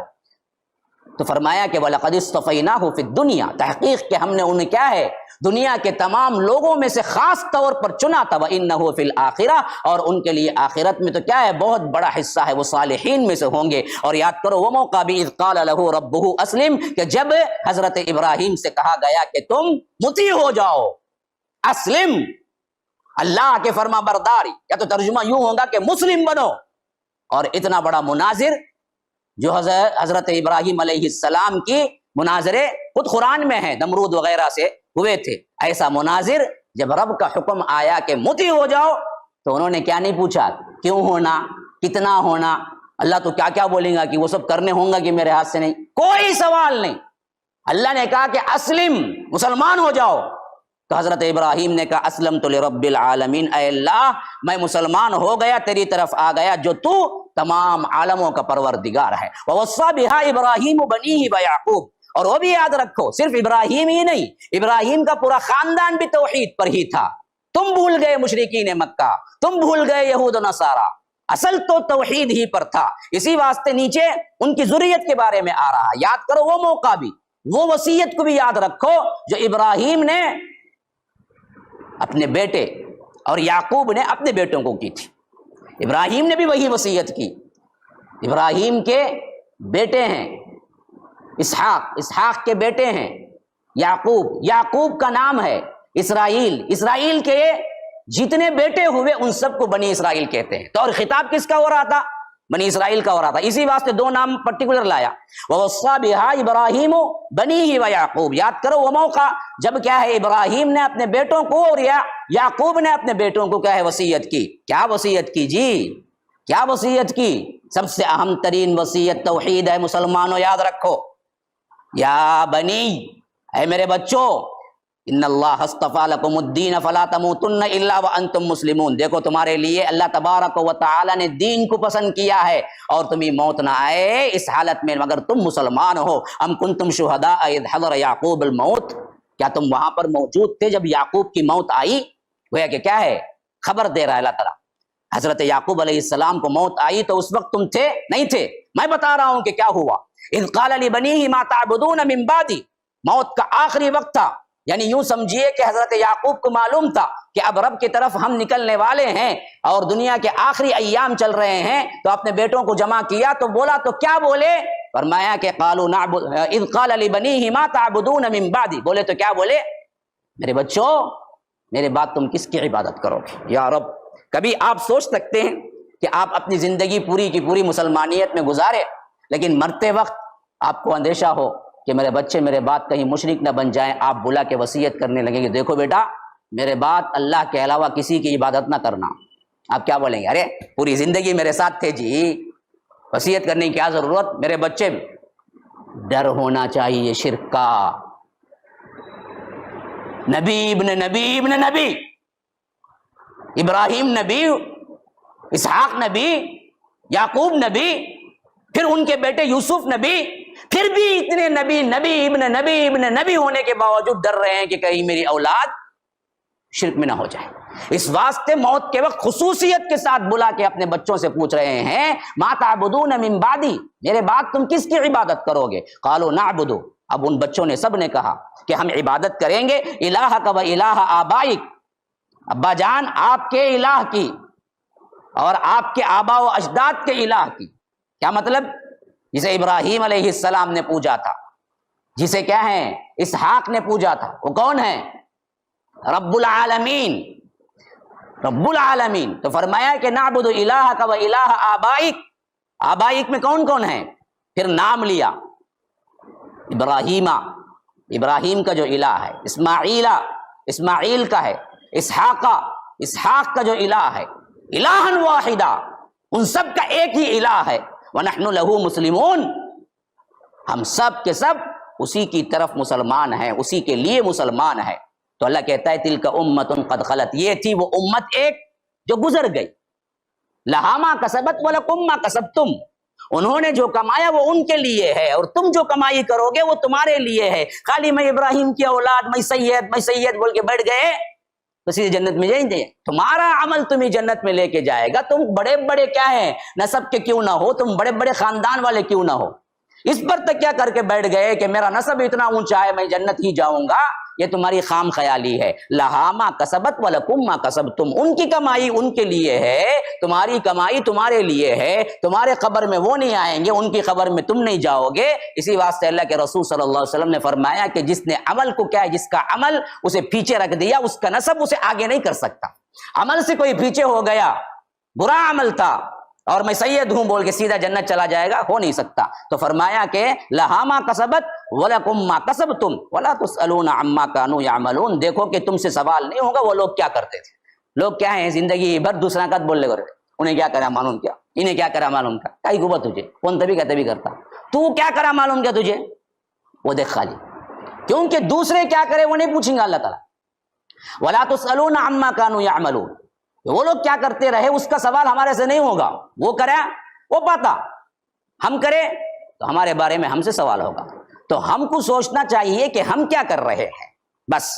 تو فرمایا کہ وَلَقَدِ اصْطَفَيْنَاهُ فِي الدُّنْيَا، تحقیق کہ ہم نے انہیں کیا ہے دنیا کے تمام لوگوں میں سے خاص طور پر چنا تھا، وَإِنَّهُ فِي الْآخِرَةِ، اور ان کے لیے آخرت میں تو کیا ہے بہت بڑا حصہ ہے، وہ صالحین میں سے ہوں گے۔ اور یاد کرو وہ موقع بھی اذ قال له ربه اسلم، کہ جب حضرت ابراہیم سے کہا گیا کہ تم مطیع ہو جاؤ، اسلم، اللہ کے فرما برداری، یا تو ترجمہ یوں ہوگا کہ مسلم بنو۔ اور اتنا بڑا مناظر جو حضرت ابراہیم علیہ السلام کی مناظرے خود قرآن میں ہیں، نمرود وغیرہ سے ہوئے تھے، ایسا مناظر جب رب کا حکم آیا کہ مطیع ہو جاؤ تو انہوں نے کیا نہیں پوچھا کیوں ہونا، کتنا ہونا، اللہ تو کیا کیا بولیں گا کہ وہ سب کرنے ہوں گا کہ میرے ہاتھ سے نہیں، کوئی سوال نہیں۔ اللہ نے کہا کہ اسلم، مسلمان ہو جاؤ۔ تو حضرت ابراہیم نے کہا اسلمت لرب العالمین، اے اللہ میں مسلمان ہو گیا، تیری طرف آ گیا جو تو تمام عالموں کا پروردگار ہے۔ ووصى بها ابراہیم بنیہ ویعقوب، اور وہ بھی یاد رکھو صرف ابراہیم ہی نہیں، ابراہیم کا پورا خاندان بھی توحید پر ہی تھا۔ تم بھول گئے مشرکین مکہ، تم بھول گئے یہود و نصارہ، اصل تو توحید ہی پر تھا۔ اسی واسطے نیچے ان کی ذریت کے بارے میں آ رہا، یاد کرو وہ موقع بھی، وہ وصیت کو بھی یاد رکھو جو ابراہیم نے اپنے بیٹے اور یعقوب نے اپنے بیٹوں کو کی تھی۔ ابراہیم نے بھی وہی وصیت کی۔ ابراہیم کے بیٹے ہیں اسحاق، اسحاق کے بیٹے ہیں یعقوب، یعقوب کا نام ہے اسرائیل، اسرائیل کے جتنے بیٹے ہوئے ان سب کو بنی اسرائیل کہتے ہیں۔ تو اور خطاب کس کا ہو رہا تھا؟ بنی اسرائیل کا ہو رہا تھا، اسی واسطے دو نام پرٹیکولر لایا، ووصى بها ابراہیم بنیہ ویعقوب۔ یاد کرو وہ موقع جب کیا ہے ابراہیم نے اپنے بیٹوں کو اور یعقوب نے اپنے بیٹوں کو کیا ہے وصیت کی۔ کیا وصیت کی جی؟ کیا وصیت کی؟ سب سے اہم ترین وصیت توحید ہے، مسلمانوں یاد رکھو۔ یا بنی، اے میرے بچوں، ان اللہ اصطفى لكم الدین فلا تموتن الا وانتم مسلمون، دیکھو تمہارے لیے اللہ تبارک و تعالی نے دین کو پسند کیا ہے اور تمہیں موت نہ آئے اس حالت میں مگر تم مسلمان ہو۔ ام کنتم شہداء اذ حضر یعقوب الموت، کیا تم وہاں پر موجود تھے جب یعقوب کی موت آئی؟ گویا کہ کیا ہے خبر دے رہا ہے اللہ تعالیٰ، حضرت یعقوب علیہ السلام کو موت آئی تو اس وقت تم تھے نہیں تھے، میں بتا رہا ہوں کہ کیا ہوا۔ اذ قال لبنیہ ما تعبدون من بعدی، موت کا آخری وقت تھا، یعنی یوں سمجھیے کہ حضرت یعقوب کو معلوم تھا کہ اب رب کی طرف ہم نکلنے والے ہیں اور دنیا کے آخری ایام چل رہے ہیں، تو اپنے بیٹوں کو جمع کیا تو بولا تو کیا بولے؟ فرمایا کہ قالوا نعبد اذ قال لبنیہ ما تعبدون من بعدی، بولے تو کیا بولے؟ میرے بچوں میرے بعد تم کس کی عبادت کرو گے یا رب؟ کبھی آپ سوچ سکتے ہیں کہ آپ اپنی زندگی پوری کی پوری مسلمانیت میں گزارے، لیکن مرتے وقت آپ کو اندیشہ ہو کہ میرے بچے میرے بعد کہیں مشرک نہ بن جائیں، آپ بلا کے وصیت کرنے لگیں کہ دیکھو بیٹا میرے بعد اللہ کے علاوہ کسی کی عبادت نہ کرنا، آپ کیا بولیں گے؟ ارے پوری زندگی میرے ساتھ تھے جی، وصیت کرنے کی کیا ضرورت؟ میرے بچے ڈر ہونا چاہیے شرک کا۔ نبی ابن نبی ابن نبی، ابراہیم نبی، اسحاق نبی، یعقوب نبی، پھر ان کے بیٹے یوسف نبی، پھر بھی اتنے نبی ابن نبی ہونے کے باوجود ڈر رہے ہیں کہ کہیں میری اولاد شرک میں نہ ہو جائے۔ اس واسطے موت کے وقت خصوصیت کے ساتھ بلا کے اپنے بچوں سے پوچھ رہے ہیں ما تعبدون من بعدی، میرے بعد تم کس کی عبادت کرو گے؟ قالوا نعبد، اب ان بچوں نے سب نے کہا کہ ہم عبادت کریں گے الہک و الہ آبائک، ابا جان آپ کے الہ کی اور آپ کے آبا و اجداد کے الہ کی۔ کیا مطلب؟ جسے ابراہیم علیہ السلام نے پوجا تھا، جسے کیا ہے اسحاق نے پوجا تھا، وہ کون ہے؟ رب العالمین، رب العالمین۔ تو فرمایا کہ نعبد الہک و الہ آبائک، آبائک میں کون کون ہے؟ پھر نام لیا، ابراہیم کا جو الہ ہے، اسماعیل کا ہے، اسحاق کا جو الہ ہے، الہا واحدہ، ان سب کا ایک ہی الہ ہے۔ وَنَحْنُ لَهُ مُسْلِمُونَ، ہم سب کے سب اسی کی طرف مسلمان ہیں، اسی کے لیے مسلمان ہیں۔ تو اللہ کہتا ہے تِلْكَ أُمَّةٌ قَدْ خَلَتْ، یہ تھی وہ امت ایک جو گزر گئی، لَهَا مَا كَسَبَتْ وَلَكُمْ مَا كَسَبْتُمْ، انہوں نے جو کمایا وہ ان کے لیے ہے اور تم جو کمائی کرو گے وہ تمہارے لیے ہے۔ خالی میں ابراہیم کی اولاد، میں سید بول کے بیٹھ گئے تو سیدھے جنت میں جائیں گے؟ تمہارا عمل تمہیں جنت میں لے کے جائے گا۔ تم بڑے بڑے کیا ہیں نسب کے کیوں نہ ہو، تم بڑے بڑے خاندان والے کیوں نہ ہو، اس پر تک کیا کر کے بیٹھ گئے کہ میرا نسب اتنا اونچا ہے میں جنت ہی جاؤں گا، یہ تمہاری خام خیالی ہے۔ لہا ما کسبت ولکم ما کسبتم، ان کی کمائی ان کے لیے ہے، تمہاری کمائی تمہارے لیے ہے، تمہارے قبر میں وہ نہیں آئیں گے، ان کی قبر میں تم نہیں جاؤ گے۔ اسی واسطے اللہ کے رسول صلی اللہ علیہ وسلم نے فرمایا کہ جس نے عمل کو کیا ہے، جس کا عمل اسے پیچھے رکھ دیا، اس کا نسب اسے آگے نہیں کر سکتا۔ عمل سے کوئی پیچھے ہو گیا، برا عمل تھا اور میں سید ہوں بول کے سیدھا جنت چلا جائے گا، ہو نہیں سکتا۔ تو فرمایا کہ لہا ما کسبت ولکم ما کسبتم ولا تسألون عما كانوا يعملون، دیکھو کہ تم سے سوال نہیں ہوگا وہ لوگ کیا کرتے تھے۔ لوگ کیا ہیں زندگی بھر دوسرا کا بول لے، انہیں کیا کرا معلوم کیا، انہیں کیا کرا معلوم کیا، کئی گوبا تجھے کون تبھی کہتے بھی کرتا، تو کیا کرا معلوم کیا تجھے، وہ دیکھ خالی، کیونکہ دوسرے کیا کرے وہ نہیں پوچھیں گے اللہ تعالیٰ۔ ولا تسألون عما كانوا يعملون، وہ لوگ کیا کرتے رہے اس کا سوال ہمارے سے نہیں ہوگا، وہ کرے وہ پاتا، ہم کرے تو ہمارے بارے میں ہم سے سوال ہوگا۔ تو ہم کو سوچنا چاہیے کہ ہم کیا کر رہے ہیں بس۔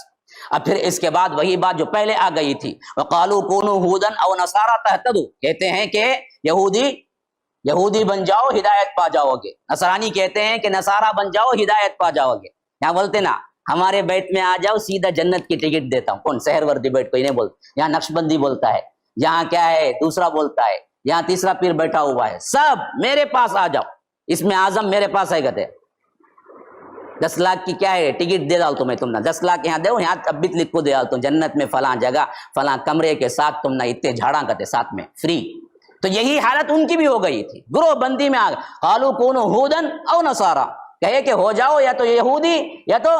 اب پھر اس کے بعد وہی بات جو پہلے آ گئی تھی، وقالوا كونوا هودا او نصارى تهتدوا، کہتے ہیں کہ یہودی بن جاؤ ہدایت پا جاؤ گے، نصرانی کہتے ہیں کہ نصارہ بن جاؤ ہدایت پا جاؤ گے۔ یہاں بولتے نا ہمارے بیت میں آ جاؤ سیدھا جنت کی ٹکٹ دیتا ہوں، کون سحر وردی بیٹ کوئی نہیں بولتا، یہاں نقش بندی بولتا ہے، یہاں کیا ہے دوسرا بولتا ہے، یہاں تیسرا پیر بیٹھا ہوا ہے، سب میرے پاس آ جاؤ، اس میں اعظم میرے پاس ہے، کہتے 10 لاکھ کی کیا ہے ٹکٹ دے ڈالتا ہوں میں، تم نہ 10 لاکھ یہاں دے، یہاں اب بھی لکھ کو دے ڈالتا ہوں جنت میں فلاں جگہ فلاں کمرے کے ساتھ، تم نہ اتنے جھاڑا کرتے ساتھ میں فری۔ تو یہی حالت ان کی بھی ہو گئی تھی، گروہ بندی میں آ گئے، قالوا كونوا هودا او نصارى، کہے کہ ہو جاؤ یا تو یہودی یا تو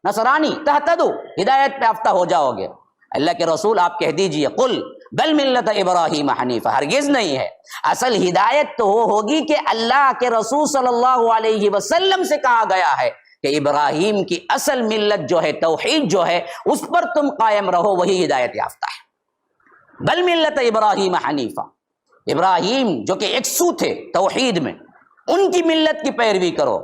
نصرانی، تہتدوا، ہدایت پہ یافتہ ہو جاؤ گے۔ اللہ کے رسول آپ کہہ دیجئے قل بل ملت ابراہیم حنیفہ، ہرگز نہیں ہے، اصل ہدایت تو وہ ہوگی کہ اللہ کے رسول صلی اللہ علیہ وسلم سے کہا گیا ہے کہ ابراہیم کی اصل ملت جو ہے توحید جو ہے اس پر تم قائم رہو، وہی ہدایت یافتہ ہے۔ بل ملت ابراہیم حنیفہ، ابراہیم جو کہ یکسو تھے توحید میں، ان کی ملت کی پیروی کرو۔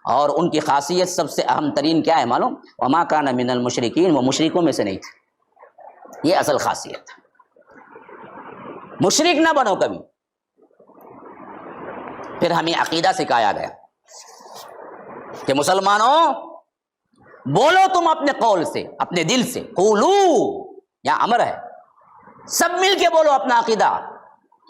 اور ان کی خاصیت سب سے اہم ترین کیا ہے معلوم؟ وما کان من المشرکین، وہ مشرکوں میں سے نہیں تھے، یہ اصل خاصیت ہے۔ مشرک نہ بنو کبھی۔ پھر ہمیں عقیدہ سکھایا گیا کہ مسلمانوں بولو تم اپنے قول سے، اپنے دل سے، قولو یا امر ہے، سب مل کے بولو اپنا عقیدہ.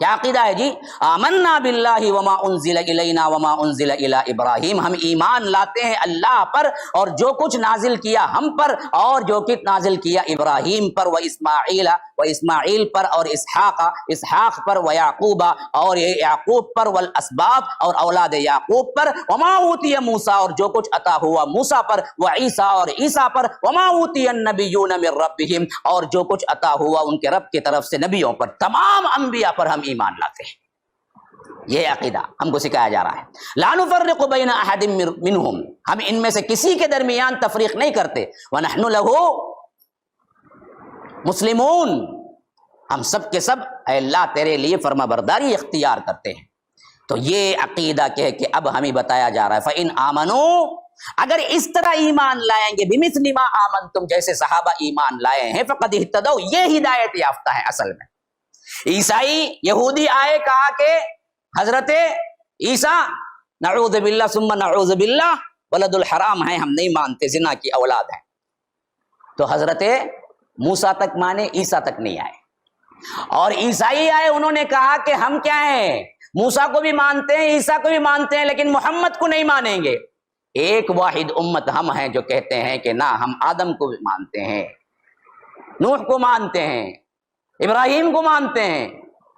کیا عقیدہ ہے جی؟ آمنا باللہ وما انزل الینا وما انزل الی ابراہیم، ہم ایمان لاتے ہیں اللہ پر اور جو کچھ نازل کیا ہم پر اور جو کچھ نازل کیا ابراہیم پر، و اسماعیل پر اور اسحاق پر، و یعقوب اور یعقوب پر، والاسباط اور اولاد یعقوب پر، وما اوتی موسیٰ اور جو کچھ عطا ہوا موسیٰ پر، و عیسیٰ اور عیسیٰ پر، وما اوتی النبیون من ربہم اور جو کچھ عطا ہوا ان کے رب کی طرف سے نبیوں پر. تمام انبیاء پر ہم ایمان لاتے ہیں. یہ عقیدہ ہم کو سکھایا جا رہا ہے. لا نفرق بین احد منہم، ہم ان میں سے کسی کے درمیان تفریق نہیں کرتے. ونحن لہ مسلمون، ہم سب کے سب اے اللہ تیرے لیے فرما برداری اختیار کرتے ہیں. تو یہ عقیدہ کہ اب ہمیں بتایا جا رہا ہے فَإِنْ آمَنُوا، اگر اس طرح ایمان لائیں گے بِمِثْلِ مَا آمَنْتُمْ، جیسے صحابہ ایمان لائے ہیں، فَقَدْ اهْتَدَوْا، یہ ہدایت یافتہ ہے. اصل میں عیسائی یہودی آئے، کہا کہ حضرت عیسیٰ نعوذ باللہ ثم نعوذ باللہ ولد الحرام ہیں، ہم نہیں مانتے، زنا کی اولاد ہیں. تو حضرت موسیٰ تک مانے، عیسیٰ تک نہیں آئے. اور عیسائی آئے، انہوں نے کہا کہ ہم کیا ہیں، موسیٰ کو بھی مانتے ہیں، عیسیٰ کو بھی مانتے ہیں، لیکن محمد کو نہیں مانیں گے. ایک واحد امت ہم ہیں جو کہتے ہیں کہ نہ، ہم آدم کو بھی مانتے ہیں، نوح کو مانتے ہیں، ابراہیم کو مانتے ہیں،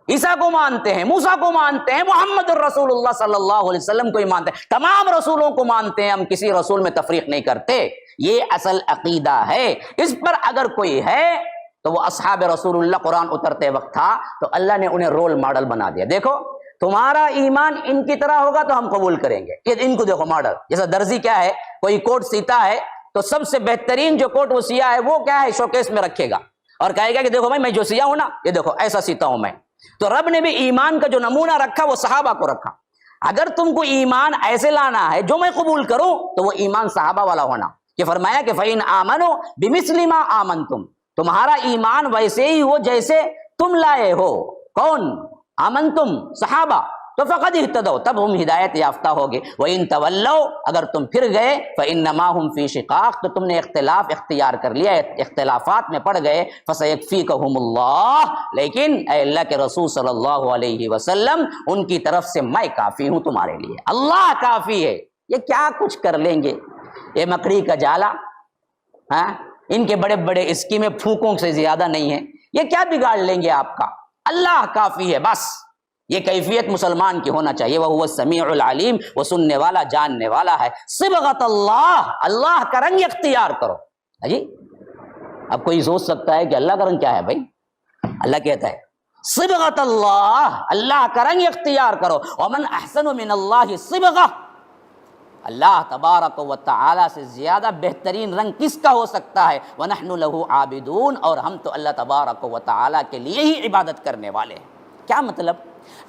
عیسیٰ کو مانتے ہیں، موسیٰ کو مانتے ہیں، محمد الرسول اللہ صلی اللہ علیہ وسلم کو ہی مانتے ہیں، تمام رسولوں کو مانتے ہیں، ہم کسی رسول میں تفریق نہیں کرتے. یہ اصل عقیدہ ہے. اس پر اگر کوئی ہے تو وہ اصحاب رسول اللہ، قرآن اترتے وقت تھا تو اللہ نے انہیں رول ماڈل بنا دیا. دیکھو تمہارا ایمان ان کی طرح ہوگا تو ہم قبول کریں گے. یہ ان کو دیکھو ماڈل. جیسا درزی کیا ہے، کوئی کوٹ سیتا ہے تو سب سے بہترین جو کوٹ وہ سیا ہے وہ کیا ہے، شوکیس میں رکھے گا اور کہے گا کہ دیکھو بھائی میں جو سیا ہوں نا، یہ دیکھو ایسا سیتا ہوں میں. تو رب نے بھی ایمان کا جو نمونہ رکھا وہ صحابہ کو رکھا. اگر تم کو ایمان ایسے لانا ہے جو میں قبول کروں تو وہ ایمان صحابہ والا ہونا. کہ فرمایا کہ فَإِنْ آمَنُوا بِمِثْلِ مَا آمَنْتُمْ، تمہارا ایمان ویسے ہی ہو جیسے تم لائے ہو. کون؟ آمنتم، صحابہ. تو فقد اہتدوا، تب ہم ہدایت یافتہ ہوگے. وَإِن تَوَلَّوْا، اگر تم پھر گئے، فَإِنَّمَا هُمْ فِي شِقَاقٍ، تو تم نے اختلاف اختیار کر لیا، اختلافات میں پڑ گئے. فَسَيَكْفِيكَهُمُ اللَّهُ، لیکن اے اللہ کے رسول صلی اللہ علیہ وسلم، ان کی طرف سے میں کافی ہوں تمہارے لیے. اللہ کافی ہے. یہ کیا کچھ کر لیں گے، یہ مکڑی کا جالا، ہاں، ان کے بڑے بڑے اسکیمیں پھوکوں سے زیادہ نہیں ہیں. یہ کیا بگاڑ لیں گے آپ کا، اللہ کافی ہے بس. یہ کیفیت مسلمان کی ہونا چاہیے. وہ السمیع العلیم، وہ سننے والا جاننے والا ہے. صبغت اللہ، اللہ کا رنگ اختیار کرو. جی اب کوئی سوچ سکتا ہے کہ اللہ کا رنگ کیا ہے بھائی. اللہ کہتا ہے صبغت اللہ، اللہ کا رنگ اختیار کرو. ومن احسن من اللہ صبغہ، اللہ تبارک و تعالی سے زیادہ بہترین رنگ کس کا ہو سکتا ہے. وَنَحْنُ لَهُ عَابِدُونَ، اور ہم تو اللہ تبارک و تعالی کے لیے ہی عبادت کرنے والے ہیں. کیا مطلب؟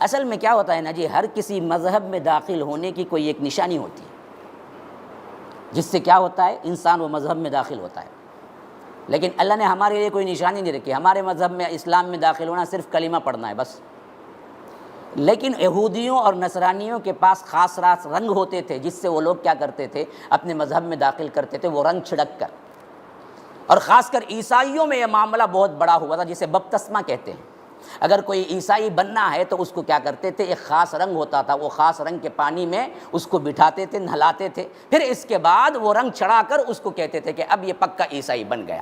اصل میں کیا ہوتا ہے نا جی، ہر کسی مذہب میں داخل ہونے کی کوئی ایک نشانی ہوتی ہے، جس سے کیا ہوتا ہے، انسان وہ مذہب میں داخل ہوتا ہے. لیکن اللہ نے ہمارے لیے کوئی نشانی نہیں رکھی. ہمارے مذہب میں، اسلام میں داخل ہونا صرف کلمہ پڑھنا ہے بس. لیکن یہودیوں اور نصرانیوں کے پاس خاص راس رنگ ہوتے تھے جس سے وہ لوگ کیا کرتے تھے، اپنے مذہب میں داخل کرتے تھے، وہ رنگ چھڑک کر. اور خاص کر عیسائیوں میں یہ معاملہ بہت بڑا ہوا تھا، جسے بپتسمہ کہتے ہیں. اگر کوئی عیسائی بننا ہے تو اس کو کیا کرتے تھے، ایک خاص رنگ ہوتا تھا، وہ خاص رنگ کے پانی میں اس کو بٹھاتے تھے، نہلاتے تھے، پھر اس کے بعد وہ رنگ چڑھا کر اس کو کہتے تھے کہ اب یہ پکا عیسائی بن گیا.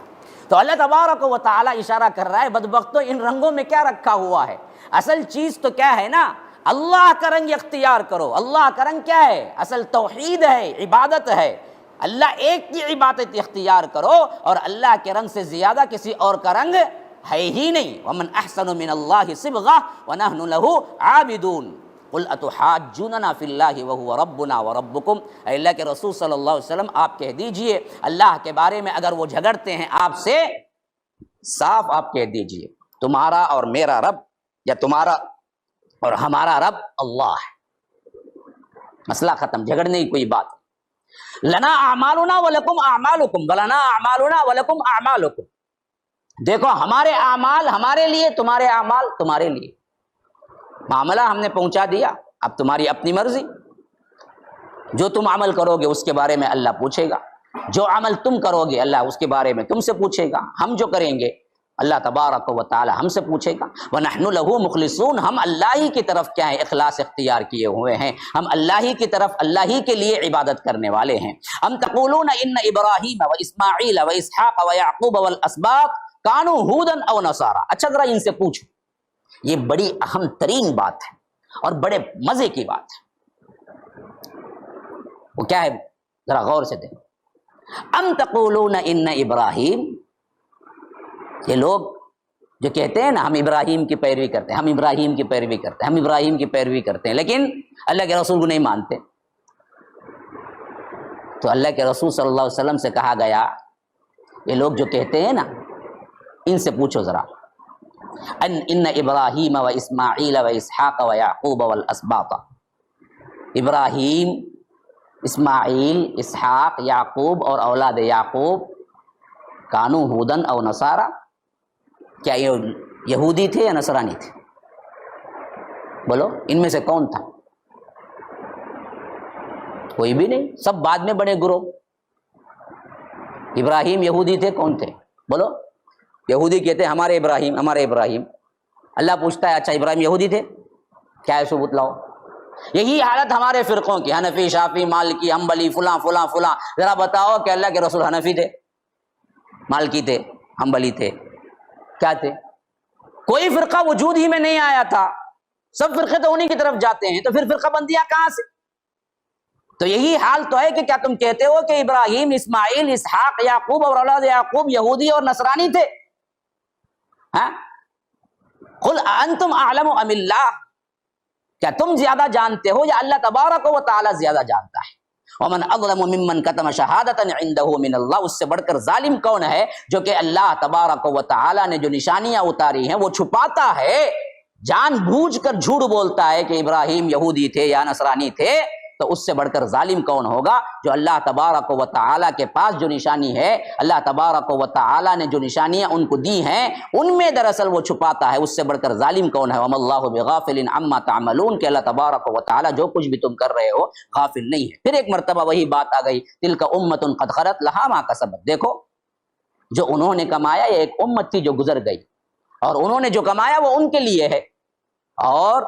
تو اللہ تبارک و تعالی اشارہ کر رہا ہے، بدبختو ان رنگوں میں کیا رکھا ہوا ہے. اصل چیز تو کیا ہے نا، اللہ کا رنگ اختیار کرو. اللہ کا رنگ کیا ہے؟ اصل توحید ہے، عبادت ہے. اللہ ایک کی عبادت اختیار کرو، اور اللہ کے رنگ سے زیادہ کسی اور کا رنگ ہے ہی نہیں. وَمَنْ أَحْسَنُ مِنَ اللَّهِ صِبْغَةً وَنَحْنُ لَهُ عَابِدُونَ قُلْ أَتُحَاجُّونَنَا فِي اللَّهِ وَهُوَ رَبُّنَا وَرَبُّكُمْ. اے اللہ کے رسول صلی اللہ علیہ وسلم، آپ کہہ دیجئے اللہ کے بارے میں اگر وہ جھگڑتے ہیں آپ سے، صاف آپ کہہ دیجئے تمہارا اور میرا رب، یا تمہارا اور ہمارا رب اللہ ہے. مسئلہ ختم، جھگڑنے کی کوئی بات. لنا اعمالنا ولکم اعمالکم ولنا اعمالنا ولکم اعمالکم. دیکھو ہمارے اعمال ہمارے لیے، تمہارے اعمال تمہارے لیے. معاملہ ہم نے پہنچا دیا، اب تمہاری اپنی مرضی. جو تم عمل کرو گے اس کے بارے میں اللہ پوچھے گا. جو عمل تم کرو گے اللہ اس کے بارے میں تم سے پوچھے گا، ہم جو کریں گے اللہ تبارک و تعالی ہم سے پوچھے گا۔ وَنَحْنُ لَهُ مُخْلِصُونَ، ہم اللہ ہی کی طرف کیا ہے اخلاص اختیار کیے ہوئے ہیں، ہم اللہ ہی کی طرف اللہ ہی کے لیے عبادت کرنے والے ہیں۔ ام تقولون ان ابراہیم و اسماعیل و اسحاق و یعقوب والاسباط کانوا ھودا او نصارا۔ اچھا ذرا ان سے پوچھو، یہ بڑی اہم ترین بات ہے اور بڑے مزے کی بات ہے، وہ کیا ہے ذرا غور سے دیکھو۔ ام تقولون ان ابراہیم، یہ لوگ جو کہتے ہیں نا ہم ابراہیم کی پیروی کرتے ہیں، ہم ابراہیم کی پیروی کرتے ہیں، ہم ابراہیم کی پیروی کرتے ہیں، لیکن اللہ کے رسول کو نہیں مانتے، تو اللہ کے رسول صلی اللہ علیہ وسلم سے کہا گیا یہ لوگ جو کہتے ہیں نا ان سے پوچھو ذرا، ان ابراہیم و اسماعیل و اسحاق و یعقوب والاسباط، ابراہیم، اسماعیل، اسحاق، یعقوب اور اولاد یعقوب کانوا ھودن او نصارا، کیا یہ یہودی تھے یا نصرانی تھے؟ بولو ان میں سے کون تھا؟ کوئی بھی نہیں، سب بعد میں بڑے گروہ۔ ابراہیم یہودی تھے، کون تھے؟ بولو، یہودی کہتے ہیں ہمارے ابراہیم، ہمارے ابراہیم۔ اللہ پوچھتا ہے اچھا ابراہیم یہودی تھے؟ کیا ہے ثبوت لاؤ۔ یہی حالت ہمارے فرقوں کی، حنفی، شافعی، مالکی، حنبلی، فلاں فلاں فلاں۔ ذرا بتاؤ کہ اللہ کے رسول حنفی تھے، مالکی تھے، حنبلی تھے، کیا تھے؟ کوئی فرقہ وجود ہی میں نہیں آیا تھا، سب فرقے تو انہی کی طرف جاتے ہیں، تو پھر فرقہ بندیاں کہاں سے؟ تو یہی حال تو ہے کہ کیا تم کہتے ہو کہ ابراہیم، اسماعیل، اسحاق، یعقوب اور اولاد یعقوب یہودی اور نصرانی تھے؟ ہاں، قل انتم اعلم ام اللہ، کیا تم زیادہ جانتے ہو یا اللہ تبارک و تعالی زیادہ جانتا ہے؟ ومن اظلم ممن کتم شہادۃ عنده من اللہ، اس سے بڑھ کر ظالم کون ہے جو کہ اللہ تبارک و تعالی نے جو نشانیاں اتاری ہیں وہ چھپاتا ہے، جان بوجھ کر جھوٹ بولتا ہے کہ ابراہیم یہودی تھے یا نصرانی تھے، تو اس سے بڑھ کر ظالم کون ہوگا؟ جو اللہ تبارک و تعالی کے پاس جو نشانی ہے، اللہ تبارک و تعالی نے جو نشانیاں ان کو دی ہیں ان میں دراصل وہ چھپاتا ہے، اس سے بڑھ کر ظالم کون ہے؟ وما اللہ بغافل عما تعملون، کہ اللہ تبارک و تعالی جو کچھ بھی تم کر رہے ہو غافل نہیں ہے۔ پھر ایک مرتبہ وہی بات آ گئی، تلک امۃ قد خلت لہا ما کسبت، دیکھو جو انہوں نے کمایا یہ ایک امت تھی جو گزر گئی، اور انہوں نے جو کمایا وہ ان کے لیے ہے، اور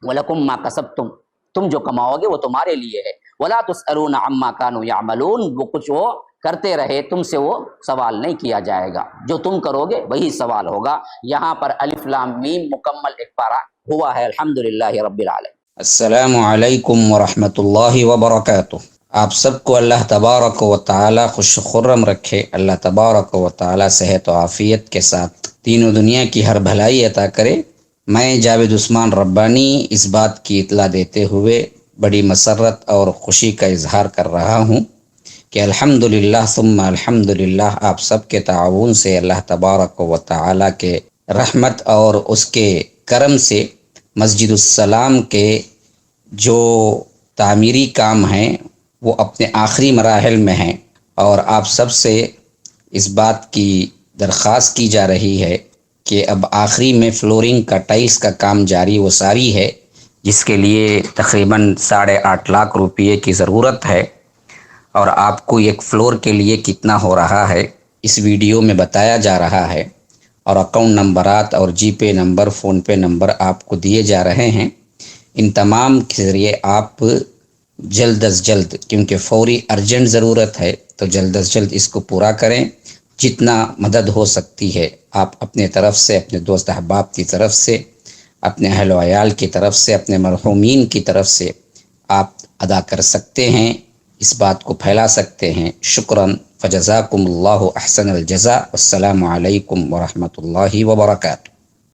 وَلَكُمْ مَا كَسَبْتُمْ، تم جو کماؤ گے وہ تمہارے لیے ہے، وَلَا تُسْأَلُونَ عَمَّا كَانُوا يَعْمَلُونَ، وہ کچھ وہ کرتے رہے تم سے وہ سوال نہیں کیا جائے گا، جو تم کرو گے وہی سوال ہوگا۔ یہاں پر الف لام میم مکمل ایک پارہ ہوا ہے۔ الحمدللہ رب العالمین۔ السلام علیکم ورحمۃ اللہ وبرکاتہ۔ آپ سب کو اللہ تبارک و تعالی خوش خرم رکھے، اللہ تبارک و تعالی صحت و عافیت کے ساتھ تینوں دنیا کی ہر بھلائی عطا کرے۔ میں جاوید عثمان ربانی اس بات کی اطلاع دیتے ہوئے بڑی مسرت اور خوشی کا اظہار کر رہا ہوں کہ الحمدللہ ثم الحمدللہ آپ سب کے تعاون سے اللہ تبارک و تعالی کے رحمت اور اس کے کرم سے مسجد السلام کے جو تعمیری کام ہیں وہ اپنے آخری مراحل میں ہیں، اور آپ سب سے اس بات کی درخواست کی جا رہی ہے کہ اب آخری میں فلورنگ کا ٹائلز کا کام جاری و ساری ہے، جس کے لیے تقریباً 8.5 لاکھ روپئے کی ضرورت ہے، اور آپ کو ایک فلور کے لیے کتنا ہو رہا ہے اس ویڈیو میں بتایا جا رہا ہے، اور اکاؤنٹ نمبرات اور جی پے نمبر، فون پے نمبر آپ کو دیے جا رہے ہیں۔ ان تمام کے ذریعے آپ جلد از جلد، کیونکہ فوری ارجنٹ ضرورت ہے، تو جلد از جلد اس کو پورا کریں۔ جتنا مدد ہو سکتی ہے آپ اپنے طرف سے، اپنے دوست احباب کی طرف سے، اپنے اہل و عیال کی طرف سے، اپنے مرحومین کی طرف سے آپ ادا کر سکتے ہیں، اس بات کو پھیلا سکتے ہیں۔ شکراً، فجزاکم اللہ احسن الجزاء، السلام علیکم ورحمۃ اللہ وبرکاتہ۔